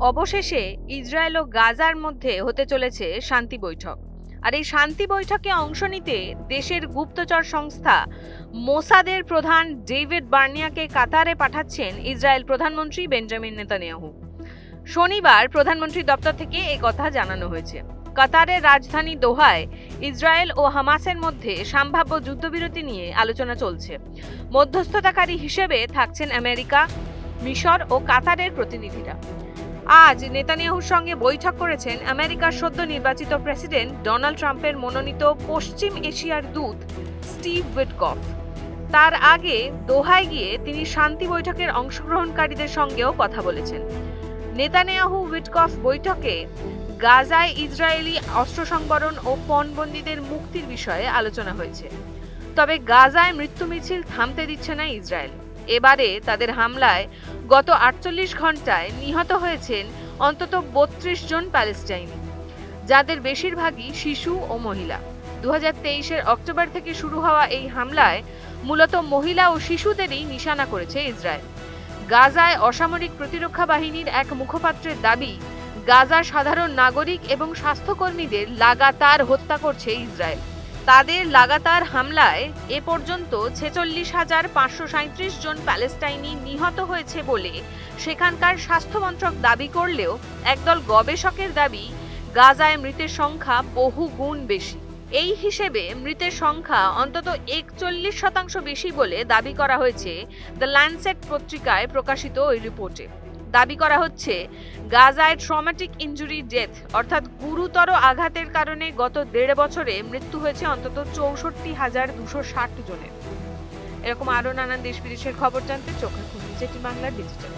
অবশেষে ইসরায়েল ও গাজার মধ্যে হতে চলেছে শান্তি বৈঠক। আর এই শান্তি বৈঠকে অংশ নিতে দেশের গুপ্তচর সংস্থা মোসাদের প্রধান ডেভিড বার্নিয়াকে কাতারে পাঠাচ্ছেন ইসরায়েল প্রধানমন্ত্রী বেঞ্জামিন নেতানিয়াহু। শনিবার প্রধানমন্ত্রী দপ্তর থেকে এই কথা জানানো হয়েছে। কাতারের রাজধানী দোহায় ইসরায়েল ও হামাসের মধ্যে সম্ভাব্য যুদ্ধবিরতি নিয়ে আলোচনা চলছে। মধ্যস্থতাকারী হিসেবে থাকছেন আমেরিকা, মিশর ও কাতারের প্রতিনিধিরা। আজ নেতানিয়াহুর সঙ্গে বৈঠক করেছেন আমেরিকার সদ্য নির্বাচিত প্রেসিডেন্ট ডোনাল্ড ট্রাম্পের মনোনীত পশ্চিম এশিয়ার দূত স্টিভ উইটকফ। তার আগে দোহায় গিয়ে তিনি শান্তি বৈঠকের অংশগ্রহণকারীদের সঙ্গেও কথা বলেছেন। নেতানিয়াহু উইটকফ বৈঠকে গাজায় ইসরায়েলি অস্ত্র সংবরণ ও পণবন্দীদের মুক্তির বিষয়ে আলোচনা হয়েছে। তবে গাজায় মৃত্যু মিছিল থামতে দিচ্ছে না ইসরায়েল। এবারে তাদের হামলায় গত 48 ঘন্টায় নিহত হয়েছেন অন্তত 32 জন প্যালেস্টাইনি, যাদের বেশিরভাগই শিশু ও মহিলা। 2023-এর অক্টোবর থেকে শুরু হওয়া এই হামলায় মূলত মহিলা ও শিশুদেরই নিশানা করেছে ইসরায়েল। গাজায় অসামরিক প্রতিরক্ষা বাহিনীর এক মুখপাত্রের দাবি, গাজার সাধারণ নাগরিক এবং স্বাস্থ্যকর্মীদের লাগাতার হত্যা করছে ইসরায়েল। তাদের লাগাতার হামলায় এ পর্যন্ত 46,537 জন প্যালেস্টাইনি নিহত হয়েছে বলে সেখানকার স্বাস্থ্য মন্ত্রক দাবি করলেও একদল গবেষকের দাবি, গাজায় মৃতের সংখ্যা বহু গুণ বেশি। এই হিসেবে মৃতের সংখ্যা অন্তত 41% বেশি বলে দাবি করা হয়েছে দ্য ল্যান্সেট পত্রিকায় প্রকাশিত ওই রিপোর্টে। দাবি করা হচ্ছে, গাজায় ট্রমাটিক ইনজুরি ডেথ অর্থাৎ গুরুতর আঘাতের কারণে গত 1.5 বছরে মৃত্যু হয়েছে অন্তত 64,260 জনের। এরকম আরো নানান দেশ বিদেশের খবর জানতে চোখ রাখুন জেটি বাংলা ডিজিটাল।